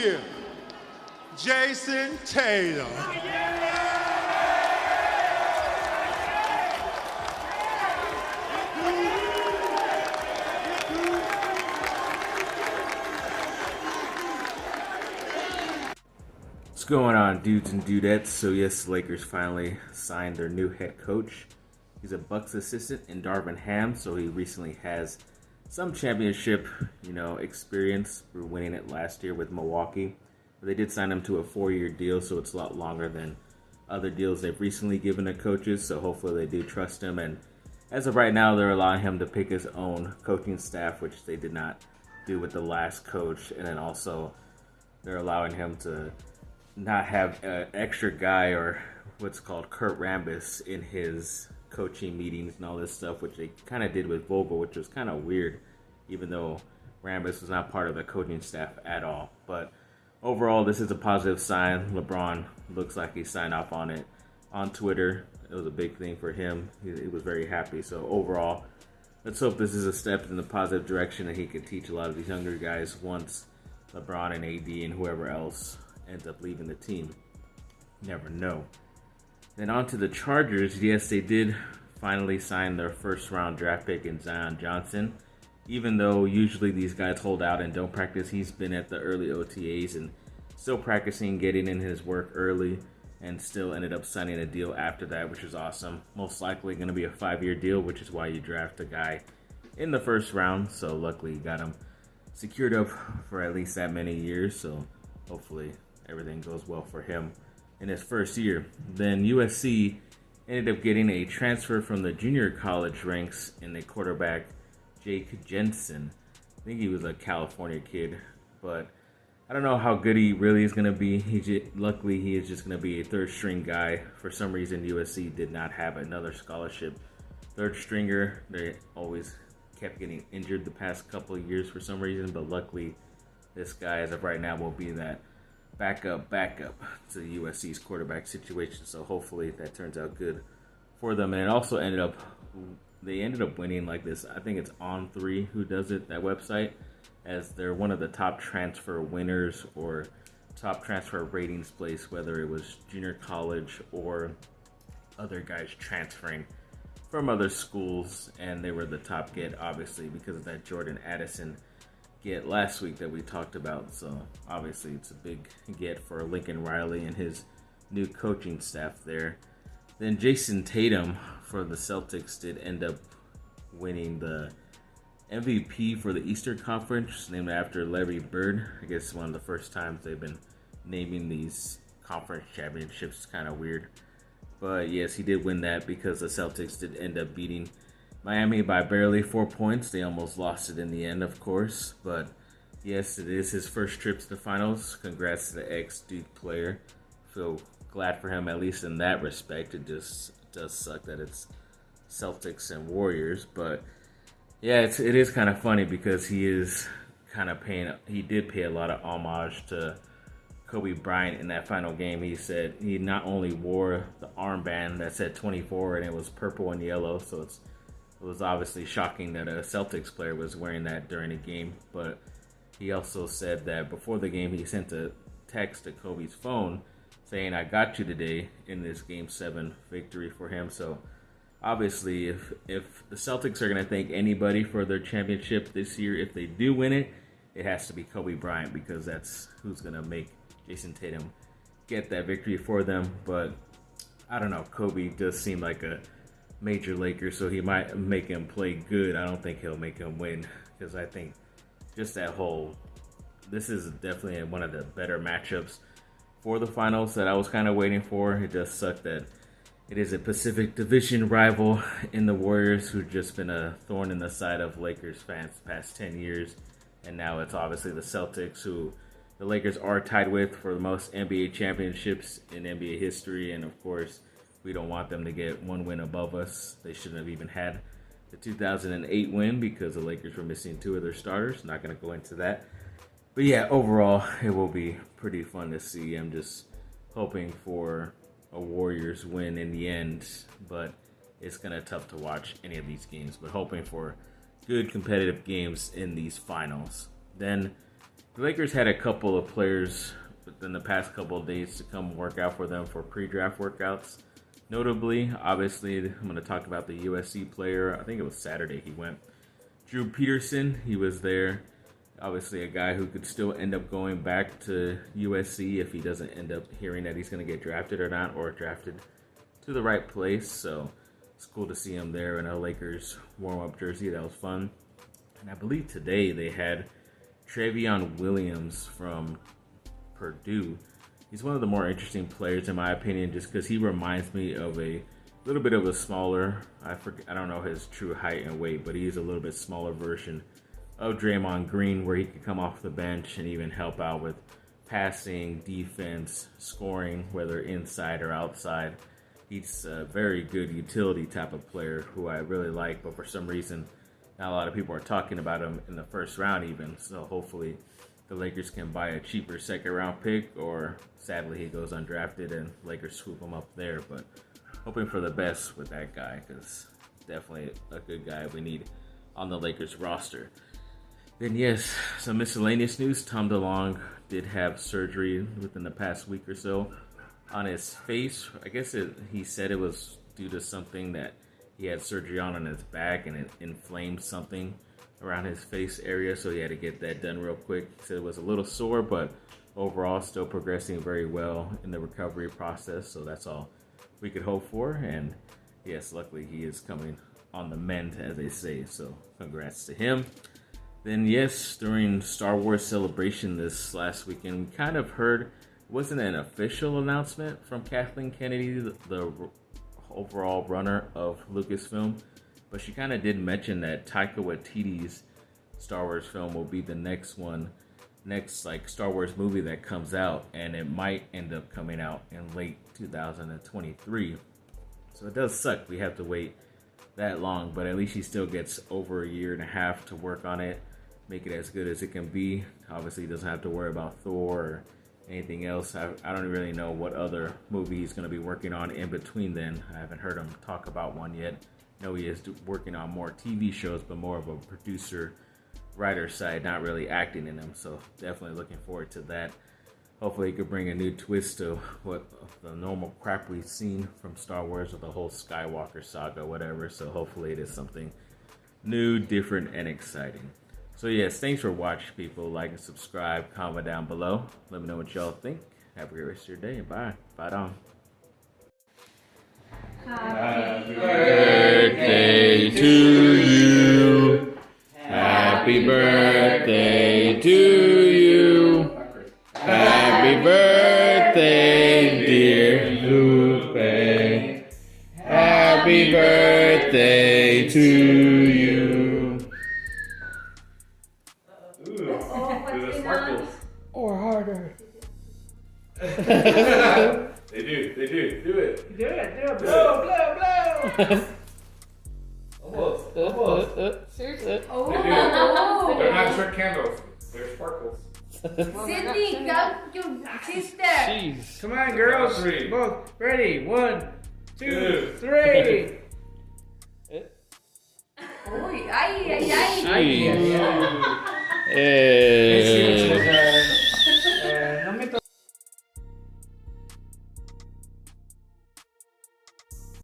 here, Jayson Tatum. What's going on, dudes and dudettes? So yes, the Lakers finally signed their new head coach. He's a Bucks assistant in Darvin Ham, so he recently has some championship, experience for winning it last year with Milwaukee. But they did sign him to a 4-year deal, so it's a lot longer than other deals they've recently given to coaches. So hopefully they do trust him. And as of right now, they're allowing him to pick his own coaching staff, which they did not do with the last coach. And then also they're allowing him to not have an extra guy or what's called Kurt Rambis in his coaching meetings and all this stuff, which they kind of did with Vogel, which was kind of weird, even though Rambis was not part of the coaching staff at all. But overall, this is a positive sign. LeBron looks like he signed off on it on Twitter. It was a big thing for him. He was very happy. So overall, let's hope this is a step in the positive direction and he can teach a lot of these younger guys once LeBron and AD and whoever else ends up leaving the team. Never know. Then on to the Chargers. Yes, they did finally sign their first-round draft pick in Zion Johnson. Even though usually these guys hold out and don't practice, he's been at the early OTAs and still practicing, getting in his work early, and still ended up signing a deal after that, which is awesome. Most likely going to be a 5-year deal, which is why you draft a guy in the first round. So luckily you got him secured up for at least that many years. So hopefully everything goes well for him in his first year. Then USC ended up getting a transfer from the junior college ranks in the quarterback, Jake Jensen. I think he was a California kid, but I don't know how good he really is going to be. Luckily, he is just going to be a third-string guy. For some reason, USC did not have another scholarship third-stringer. They always kept getting injured the past couple of years for some reason, but luckily, this guy, as of right now, will be that backup to USC's quarterback situation. So hopefully that turns out good for them. And it also ended up winning like this. I think it's On3 who does it, that website, as they're one of the top transfer winners or top transfer ratings place, whether it was junior college or other guys transferring from other schools. And they were the top get, obviously, because of that Jordan Addison get last week that we talked about. So obviously it's a big get for Lincoln Riley and his new coaching staff there. Then Jayson Tatum for the Celtics did end up winning the MVP for the Eastern Conference, named after Larry Bird. I guess one of the first times they've been naming these conference championships. It's kind of weird, but yes, he did win that because the Celtics did end up beating Miami by barely 4 points. They almost lost it in the end, of course. But yes, it is his first trip to the finals. Congrats to the ex-Duke player. Feel glad for him, at least in that respect. It just does suck that it's Celtics and Warriors. But yeah, it is kind of funny because he did pay a lot of homage to Kobe Bryant in that final game. He said he not only wore the armband that said 24 and it was purple and yellow, so it was obviously shocking that a Celtics player was wearing that during a game. But he also said that before the game, he sent a text to Kobe's phone saying, "I got you today," in this Game 7 victory for him. So obviously, if the Celtics are going to thank anybody for their championship this year, if they do win it, it has to be Kobe Bryant, because that's who's going to make Jayson Tatum get that victory for them. But I don't know. Kobe does seem like a major Laker, so he might make him play good. I don't think he'll make him win, because I think just this is definitely one of the better matchups for the finals that I was kind of waiting for. It just sucked that it is a Pacific Division rival in the Warriors, who've just been a thorn in the side of Lakers fans the past 10 years. And now it's obviously the Celtics, who the Lakers are tied with for the most NBA championships in NBA history. And of course, we don't want them to get one win above us. They shouldn't have even had the 2008 win because the Lakers were missing 2 of their starters. Not going to go into that. But yeah, overall, it will be pretty fun to see. I'm just hoping for a Warriors win in the end, but it's going to be tough to watch any of these games. But hoping for good competitive games in these finals. Then the Lakers had a couple of players within the past couple of days to come work out for them for pre-draft workouts. Notably, obviously, I'm going to talk about the USC player. I think it was Saturday he went. Drew Peterson, he was there. Obviously, a guy who could still end up going back to USC if he doesn't end up hearing that he's going to get drafted or not, or drafted to the right place. So it's cool to see him there in a Lakers warm-up jersey. That was fun. And I believe today they had Trevion Williams from Purdue. He's one of the more interesting players in my opinion, just because he reminds me of a little bit of a smaller, I don't know his true height and weight, but he's a little bit smaller version of Draymond Green, where he could come off the bench and even help out with passing, defense, scoring, whether inside or outside. He's a very good utility type of player who I really like, but for some reason, not a lot of people are talking about him in the first round even. So hopefully the Lakers can buy a cheaper second round pick, or sadly he goes undrafted and Lakers swoop him up there. But hoping for the best with that guy, because definitely a good guy we need on the Lakers roster. Then yes, some miscellaneous news. Tom DeLonge did have surgery within the past week or so on his face. I guess he said it was due to something that he had surgery on his back, and it inflamed something around his face area, so he had to get that done real quick. He said it was a little sore, but overall still progressing very well in the recovery process, so that's all we could hope for. And yes, luckily he is coming on the mend, as they say, so congrats to him. Then yes, during Star Wars Celebration this last weekend, we kind of heard, it wasn't an official announcement from Kathleen Kennedy, the overall runner of Lucasfilm, but she kind of did mention that Taika Waititi's Star Wars film will be the next Star Wars movie that comes out, and it might end up coming out in late 2023. So it does suck we have to wait that long, but at least she still gets over a year and a half to work on it, make it as good as it can be. Obviously, he doesn't have to worry about Thor or anything else. I don't really know what other movie he's going to be working on in between then. I haven't heard him talk about one yet. I know he is working on more TV shows, but more of a producer, writer side, not really acting in them. So definitely looking forward to that. Hopefully he could bring a new twist to what the normal crap we've seen from Star Wars with the whole Skywalker saga, whatever. So hopefully it is something new, different, and exciting. So yes, thanks for watching, people. Like and subscribe, comment down below. Let me know what y'all think. Have a great rest of your day, and bye. Bye down. Happy birthday to you. Happy birthday to you. Happy birthday, dear Lupe. Happy birthday to you. Do the sparkles. Or harder. They do. Do it. Do it. Blow. Almost. Seriously? They do. They're not short candles. They're sparkles. Sydney, come your sister. Jeez. Come on, girls. Three. Both ready. 1, 2, Two. 3. Uy, ay. Jeez. Let's see what you got.